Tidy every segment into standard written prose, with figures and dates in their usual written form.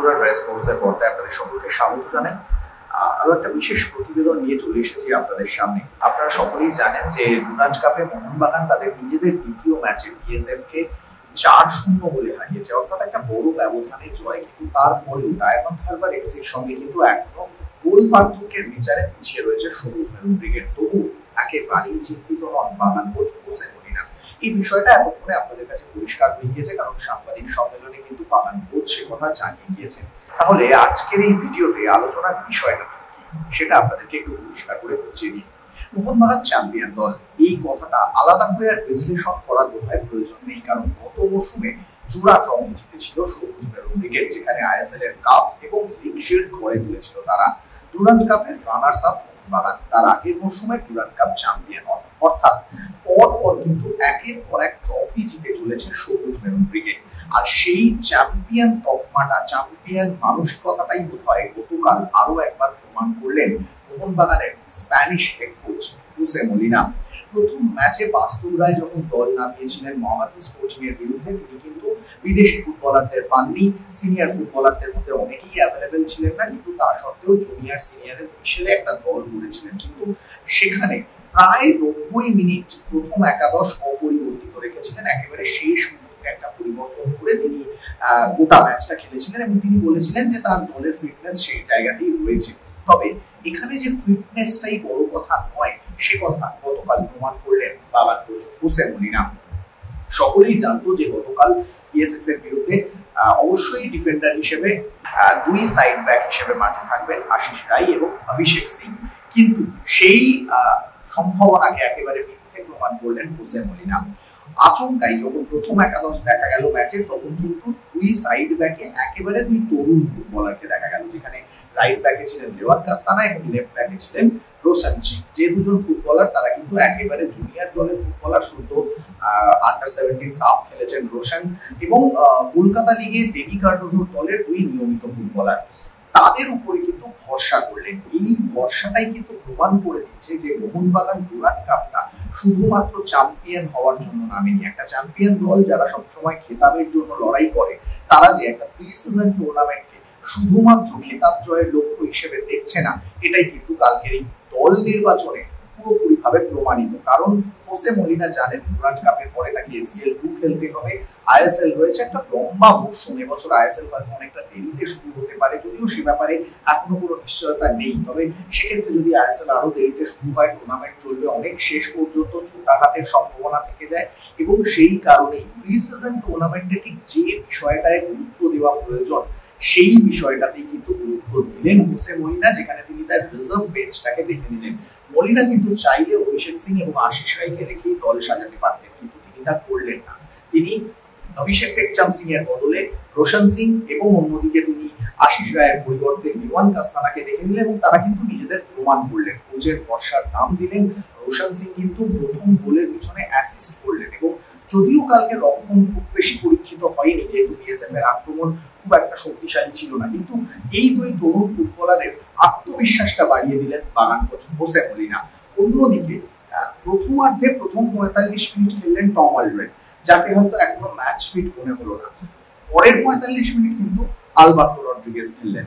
বন্ধুরা, ড্রাই স্পোর্টসের পর্দায় আপনাদের সকলকে স্বাগত জানাই। আরো একটা বিশেষ প্রতিবেদন নিয়ে চলে এসেছি আপনাদের সামনে। আপনারা সকলেই জানেন যে ডুরান্ড কাপে মোহনবাগান তাদের নিজেদের দ্বিতীয় ম্যাচে বিএসএফ কে 4-0 বলে হারিয়েছে, অর্থাৎ একটা বড় ব্যবধানে জয়। কিন্তু তারপরেও ডায়মন্ড হারবার এফসির সঙ্গে কিন্তু এখনো গোল পার্থক্যের বিচারে পিছিয়ে রয়েছে সবুজ মেরুন ব্রিগেড। তবু একেবারেই চিন্তিত নন বাগান কোচ হোসে মলিনা। এই বিষয়টা এতক্ষণে আপনাদের কাছে পরিষ্কার হয়ে গিয়েছে, কারণ সাংবাদিক সম্মেলনে কিন্তু বাগান কোচ সে কথা জানিয়ে গিয়েছেন। তাহলে আজকের এই ভিডিওতে আলোচনার বিষয়টা কি সেটা আপনাদেরকে একটু পরিষ্কার করে বুঝিয়ে দিই। মোহনবাগান চ্যাম্পিয়ন দল, এই কথাটা আলাদা করে আর বিশ্লেষণ করার বোধহয় প্রয়োজন নেই, কারণ গত মৌসুমে জোড়া ট্রফি জিতেছিল সবুজ মেরুন ব্রিগেড, যেখানে আইএসএল এর কাপ এবং লিগ শিল্ড করে তুলেছিল তারা। ডুরান্ড কাপের রানার্স আপ মোহনবাগান, তার আগের মৌসুমে ডুরান্ড কাপ চ্যাম্পিয়ন হন। অর্থাৎ পর কিন্তু একের পর এক ট্রফি জিতে চলেছে সবুজ মেরুন ব্রিগেড। আর সেই চ্যাম্পিয়ন তকমাটা, চ্যাম্পিয়ন মানসিকতাটাই বোধহয় গতকাল আরো একবার প্রমাণ করলেন মোহনবাগানের Spanish head coach Jose Molina. প্রথম ম্যাচে বাস্তব রায় যখন দল নামিয়েছিলেন মোহামেডান স্পোর্টিং এর বিরুদ্ধে, তিনি কিন্তু বিদেশি ফুটবলারদের পাননি। সিনিয়র ফুটবলারদের মধ্যে অনেকেই অ্যাভেলেবেল ছিলেন না, কিন্তু তা সত্ত্বেও জুনিয়র সিনিয়রের মিশেলে একটা দল গড়েছিলেন। কিন্তু সেখানে প্রায় 90 মিনিট প্রথম একাদশ অপরিবর্তিত রেখেছিলেন। একেবারে শেষ মুহূর্তে একটা পরিবর্তন করে তিনি গোটা ম্যাচটা খেলেছিলেন এবং তিনি বলেছিলেন যে তার দলের ফিটনেস সেই জায়গাতেই রয়েছে। তবে এখানে যে ফিটনেসটাই বড় কথা নয়, সে কথা গতকাল প্রমাণ করলেন বাগান কোচ হোসে মলিনা। সকলেই জানতো যে গতকাল বিএসএফ এর বিরুদ্ধে অবশ্যই ডিফেন্ডার হিসেবে দুই সাইড ব্যাক হিসেবে মাঠে থাকবেন আশিস রায় এবং অভিষেক সিং, কিন্তু সেই সম্ভাবনাকে একেবারে মিথ্যে প্রমাণ করলেন হোসে মলিনা। আচমকাই যখন প্রথম একাদশ দেখা গেল ম্যাচের, তখন কিন্তু দুই সাইড ব্যাকে একেবারে দুই তরুণ ফুটবলারকে দেখা গেল, যেখানে রাইট ব্যাকে ছিলেন লেওয়ান কাস্তানা এবং লেফট ব্যাকে ছিলেন রোশন সিং। যে দুজন ফুটবলার তারা কিন্তু একেবারে জুনিয়র দলের ফুটবলার, শুদ্ধ আন্ডার 17 সাফ খেলেছেন রোশন, এবং কলকাতা লিগে ডেনি কার্ডোজোর দলের দুই নিয়মিত ফুটবলার। তাদের উপরে কিন্তু ভরসা করলেন। এই ভরসাটাই কিন্তু প্রমাণ করে দিচ্ছে যে মোহনবাগান ডুরান্ড কাপটা শুধুমাত্র চ্যাম্পিয়ন হওয়ার জন্য নামেনি। একটা চ্যাম্পিয়ন দল যারা সবসময় খেতাবের জন্য লড়াই করে, তারা যে একটা প্রি সিজন টুর্নামেন্টকে শুধুমাত্র খেতাব জয়ের লক্ষ্য হিসেবে দেখছে না, এটাই কিন্তু কালকের এই দল নির্বাচনে পুরোপুরি ভাবে প্রমাণিত। কারণ হোসে মলিনা জানেন ডুরান্ড কাপের পরে তাকে এসিএল 2 খেলতে হবে। আইএসএল রয়েছে একটা লম্বা মৌসুম, এবছর আইএসএল হয়তো অনেকটা দেরিতে শুরু হতে পারে, যদিও সে ব্যাপারে এখনো কোনো নিশ্চয়তা নেই। তবে সেক্ষেত্রে যদি আইএসএল আরো দেরিতে শুরু হয়, টুর্নামেন্ট চলবে অনেক শেষ পর্যন্ত, ছোটাঘাতের সম্ভাবনা থেকে যায়। এবং সেই কারণেই প্রি সিজন টুর্নামেন্টে ঠিক যে বিষয়টায় গুরুত্ব দেওয়া প্রয়োজন, সেই বিষয়টাতেই কিন্তু গুরুত্ব দিলেন হোসে মলিনা, যেখানে তিনি তার রিজার্ভ বেঞ্চটাকে দেখে নিলেন। মলিনা কিন্তু চাইলে অভিষেক সিং এবং আশিস রায়কে রেখেই দল সাজাতে পারতেন, কিন্তু তিনি তা করলেন না। তিনি অভিষেক টেকচাম সিং এর বদলে রোশন সিং এবং অন্যদিকে তিনি আশিস রায়ের পরিবর্তে লিওয়ান কাস্তানাকে দেখে নিলেন, এবং তারা কিন্তু নিজেদের প্রমাণ করলেন, কোচের ভরসার দাম দিলেন। রোশন সিং কিন্তু প্রথম গোলের পিছনে অ্যাসিস্ট করলেন, এবং যদিও কালকে রক্ষণ খুব বেশি পরীক্ষিত হয়নি, যেহেতু বিএসএফ এর আক্রমণ খুব একটা শক্তিশালী ছিল না, কিন্তু এই দুই তরুণ ফুটবলারের আত্মবিশ্বাসটা বাড়িয়ে দিলেন বাগান কোচ হোসে মলিনা। অন্যদিকে প্রথমার্ধে প্রথম 45 মিনিট খেললেন টম অলড্রেড, যাকে হয়তো এখনো ম্যাচ ফিট মনে হলো না। পরের 45 মিনিট কিন্তু আলবার্তো রড্রিগেজ খেললেন।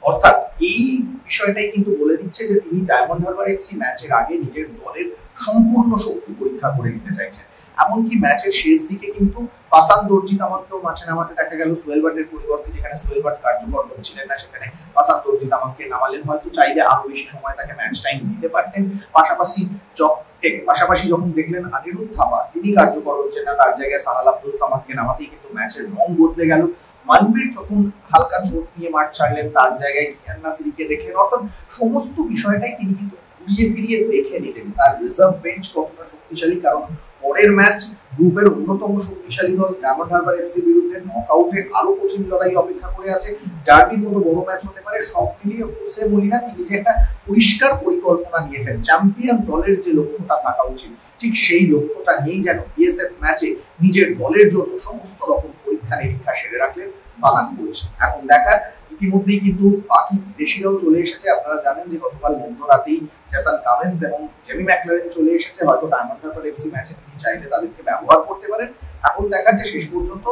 অর্থাৎ এই বিষয়টাই কিন্তু বলে দিচ্ছে যে তিনি ডায়মন্ড হারবার এফসি ম্যাচের আগে নিজের দলের সম্পূর্ণ শক্তি পরীক্ষা করে নিতে চাইছেন। এমনকি ম্যাচের শেষ দিকে কিন্তু পাসান দর্জিতামানকেও মাঠে নামাতে দেখা গেল সোহেলবাটের পরিবর্তে, যেখানে সোহেলবাট কার্যকর হচ্ছিলেন না, সেখানে পাসান দর্জিতামানকে নামালেন। হয়তো চাইলে আরো বেশি সময় তাকে ম্যাচ টাইম দিতে পারতেন। পাশাপাশি যখন দেখলেন অনিরুদ্ধ থাপা তিনি কার্যকর হচ্ছেন না, তার জায়গায় সাহাল আব্দুল সামাদকে নামাতেই কিন্তু ম্যাচের রং বদলে গেল। মানবীর যখন হালকা চোট নিয়ে মাঠ ছাড়লেন, তার জায়গায় কিয়ান নাসিরকে দেখলেন। অর্থাৎ সমস্ত বিষয়টাই তিনি কিন্তু ঘুরিয়ে ফিরিয়ে দেখে নিলেন তার রিজার্ভ বেঞ্চ কতটা শক্তিশালী। কারণ পরের ম্যাচ গ্রুপের অন্যতম শক্তিশালী দল ডায়মন্ড হারবার এফসির বিরুদ্ধে নকআউটে আরো কঠিন লড়াই অপেক্ষা করে আছে। ডার্বির মতো বড় ম্যাচ হতে পারে। সব মিলিয়ে হোসে মলিনা তিনি যে একটা পরিষ্কার পরিকল্পনা নিয়েছেন, চ্যাম্পিয়ন দলের যে লক্ষ্যটা থাকা উচিত, ঠিক সেই লক্ষ্যটা নিয়েই যেন বিএসএফ ম্যাচে নিজের দলের জন্য সমস্ত রকম পরীক্ষা নিরীক্ষা সেরে রাখলেন বাগান কোচ। এখন দেখার, ইতিমধ্যেই কিন্তু বাকি বিদেশিরাও চলে এসেছে। আপনারা জানেন যে গতকাল মধ্যরাতেই জেসন কামেন্স এবং জেমি ম্যাকলারেন চলে এসেছে। হয়তো ডায়মন্ড হারবার এফসি ম্যাচে তিনি চাইলে তাদেরকে ব্যবহার করতে পারেন। এখন দেখার যে শেষ পর্যন্ত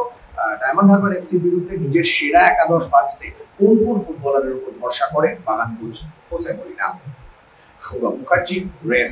ডায়মন্ড হারবার এফসির বিরুদ্ধে নিজের সেরা একাদশ বাঁচতে কোন কোন ফুটবলারের উপর ভরসা করেন বাগান coach Jose Molina? Sourav Mukherjee, race.